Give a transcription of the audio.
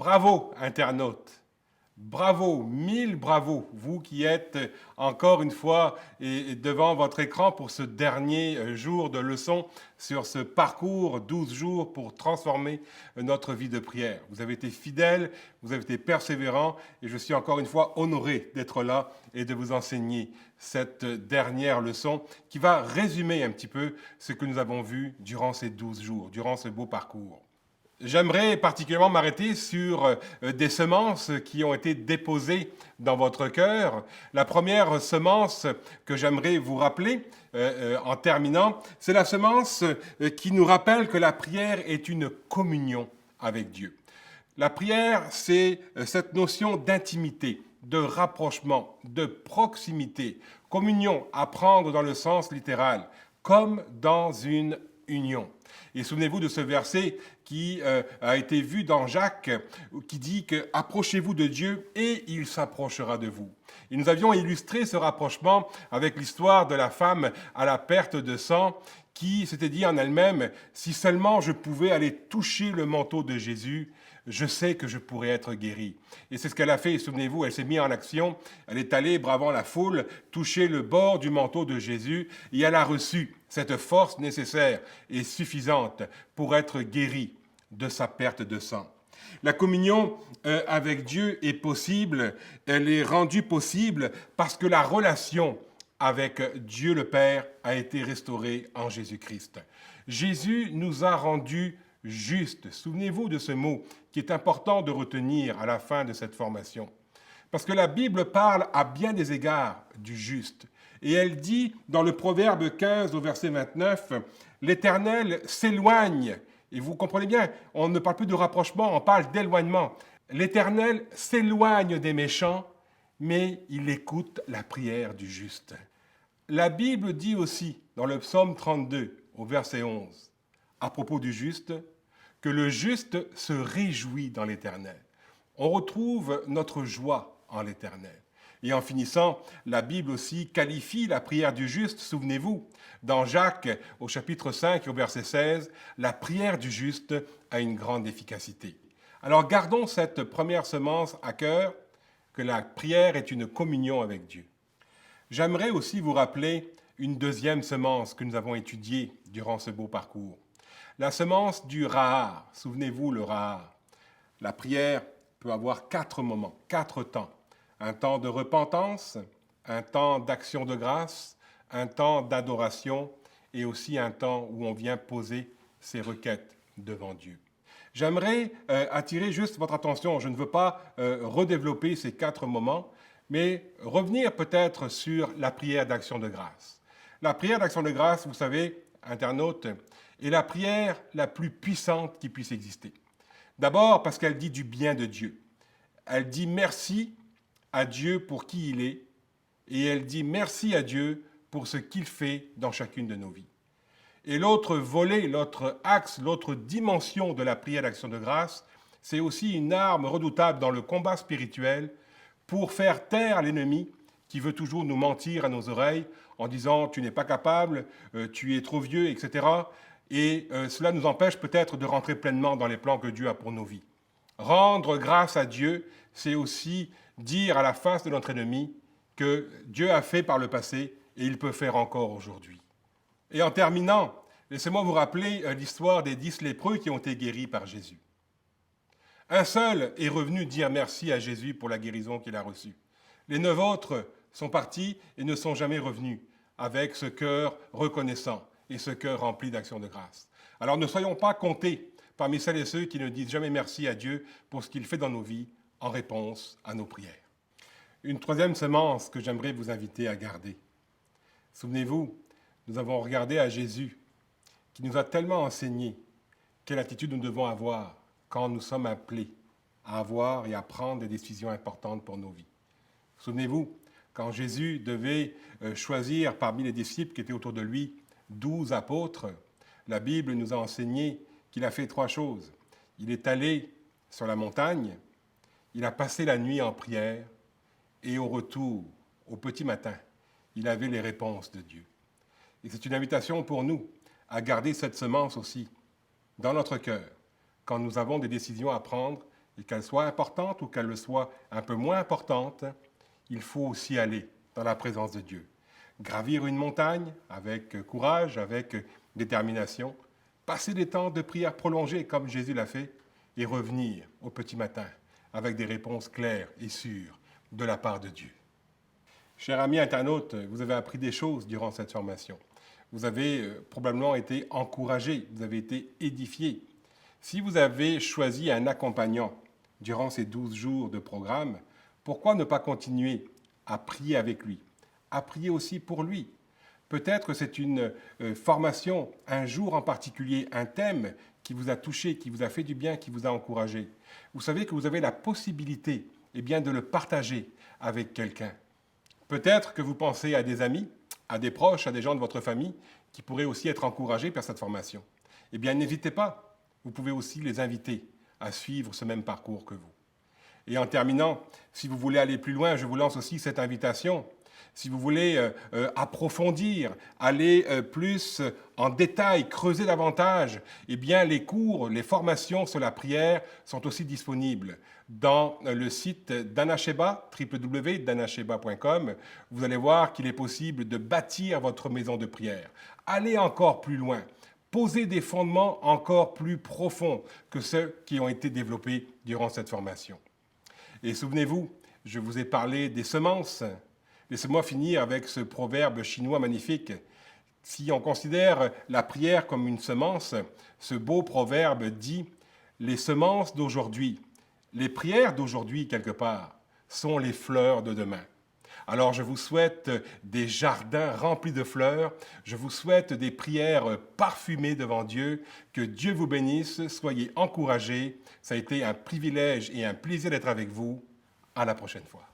Bravo, internautes. Bravo, mille bravos, vous qui êtes encore une fois devant votre écran pour ce dernier jour de leçon sur ce parcours 12 jours pour transformer notre vie de prière. Vous avez été fidèles, vous avez été persévérants et je suis encore une fois honoré d'être là et de vous enseigner cette dernière leçon qui va résumer un petit peu ce que nous avons vu durant ces 12 jours, durant ce beau parcours. J'aimerais particulièrement m'arrêter sur des semences qui ont été déposées dans votre cœur. La première semence que j'aimerais vous rappeler en terminant, c'est la semence qui nous rappelle que la prière est une communion avec Dieu. La prière, c'est cette notion d'intimité, de rapprochement, de proximité. Communion, à prendre dans le sens littéral, comme dans une union. Et souvenez-vous de ce verset qui a été vu dans Jacques, qui dit que « Approchez-vous de Dieu et il s'approchera de vous ». Et nous avions illustré ce rapprochement avec l'histoire de la femme à la perte de sang qui s'était dit en elle-même « Si seulement je pouvais aller toucher le manteau de Jésus, je sais que je pourrais être guérie. » Et c'est ce qu'elle a fait, souvenez-vous, elle s'est mise en action, elle est allée, bravant la foule, toucher le bord du manteau de Jésus et elle a reçu cette force nécessaire et suffisante pour être guérie de sa perte de sang. La communion avec Dieu est possible, elle est rendue possible parce que la relation avec Dieu le Père a été restaurée en Jésus-Christ. Jésus nous a rendus justes. Souvenez-vous de ce mot qui est important de retenir à la fin de cette formation. Parce que la Bible parle à bien des égards du juste. Et elle dit dans le Proverbe 15 au verset 29, « L'Éternel s'éloigne ». Et vous comprenez bien, on ne parle plus de rapprochement, on parle d'éloignement. L'Éternel s'éloigne des méchants, mais il écoute la prière du juste. La Bible dit aussi dans le psaume 32 au verset 11, à propos du juste, que le juste se réjouit dans l'Éternel. On retrouve notre joie en l'Éternel. Et en finissant, la Bible aussi qualifie la prière du juste, souvenez-vous, dans Jacques au chapitre 5 au verset 16, la prière du juste a une grande efficacité. Alors gardons cette première semence à cœur, que la prière est une communion avec Dieu. J'aimerais aussi vous rappeler une deuxième semence que nous avons étudiée durant ce beau parcours. La semence du Rahar, souvenez-vous le Rahar. La prière peut avoir 4 moments, 4 temps. Un temps de repentance, un temps d'action de grâce, un temps d'adoration et aussi un temps où on vient poser ses requêtes devant Dieu. J'aimerais attirer juste votre attention, je ne veux pas redévelopper ces 4 moments, mais revenir peut-être sur la prière d'action de grâce. La prière d'action de grâce, vous savez, internautes, est la prière la plus puissante qui puisse exister. D'abord parce qu'elle dit du bien de Dieu. Elle dit merci à Dieu pour qui il est et elle dit merci à Dieu pour ce qu'il fait dans chacune de nos vies. Et l'autre volet, l'autre axe, l'autre dimension de la prière d'action de grâce, c'est aussi une arme redoutable dans le combat spirituel pour faire taire l'ennemi qui veut toujours nous mentir à nos oreilles en disant « tu n'es pas capable, tu es trop vieux, etc. » Et cela nous empêche peut-être de rentrer pleinement dans les plans que Dieu a pour nos vies. Rendre grâce à Dieu, c'est aussi dire à la face de notre ennemi que Dieu a fait par le passé et il peut faire encore aujourd'hui. Et en terminant, laissez-moi vous rappeler l'histoire des 10 lépreux qui ont été guéris par Jésus. Un seul est revenu dire merci à Jésus pour la guérison qu'il a reçue. Les 9 autres sont partis et ne sont jamais revenus avec ce cœur reconnaissant et ce cœur rempli d'action de grâce. Alors ne soyons pas comptés parmi celles et ceux qui ne disent jamais merci à Dieu pour ce qu'il fait dans nos vies en réponse à nos prières. Une troisième semence que j'aimerais vous inviter à garder. Souvenez-vous, nous avons regardé à Jésus qui nous a tellement enseigné quelle attitude nous devons avoir quand nous sommes appelés à avoir et à prendre des décisions importantes pour nos vies. Souvenez-vous, quand Jésus devait choisir parmi les disciples qui étaient autour de lui 12 apôtres, la Bible nous a enseigné qu'il a fait 3 choses. Il est allé sur la montagne, il a passé la nuit en prière et au retour, au petit matin, il avait les réponses de Dieu. Et c'est une invitation pour nous à garder cette semence aussi dans notre cœur quand nous avons des décisions à prendre et qu'elle soit importante ou qu'elle le soit un peu moins importante, il faut aussi aller dans la présence de Dieu. Gravir une montagne avec courage, avec détermination, passer des temps de prière prolongés comme Jésus l'a fait et revenir au petit matin avec des réponses claires et sûres de la part de Dieu. Chers amis internautes, vous avez appris des choses durant cette formation. Vous avez probablement été encouragés, vous avez été édifiés. Si vous avez choisi un accompagnant durant ces 12 jours de programme, pourquoi ne pas continuer à prier avec lui, à prier aussi pour lui? Peut-être que c'est une formation, un jour en particulier, un thème qui vous a touché, qui vous a fait du bien, qui vous a encouragé. Vous savez que vous avez la possibilité de le partager avec quelqu'un. Peut-être que vous pensez à des amis, à des proches, à des gens de votre famille qui pourraient aussi être encouragés par cette formation. N'hésitez pas, vous pouvez aussi les inviter à suivre ce même parcours que vous. Et en terminant, si vous voulez aller plus loin, je vous lance aussi cette invitation. Si vous voulez approfondir, aller plus en détail, creuser davantage, les cours, les formations sur la prière sont aussi disponibles dans le site d'Anasheba, www.danasheba.com. Vous allez voir qu'il est possible de bâtir votre maison de prière. Allez encore plus loin. Posez des fondements encore plus profonds que ceux qui ont été développés durant cette formation. Et souvenez-vous, je vous ai parlé des semences. Laissez-moi finir avec ce proverbe chinois magnifique. Si on considère la prière comme une semence, ce beau proverbe dit « Les semences d'aujourd'hui, les prières d'aujourd'hui quelque part, sont les fleurs de demain ». Alors je vous souhaite des jardins remplis de fleurs, je vous souhaite des prières parfumées devant Dieu, que Dieu vous bénisse, soyez encouragés. Ça a été un privilège et un plaisir d'être avec vous. À la prochaine fois.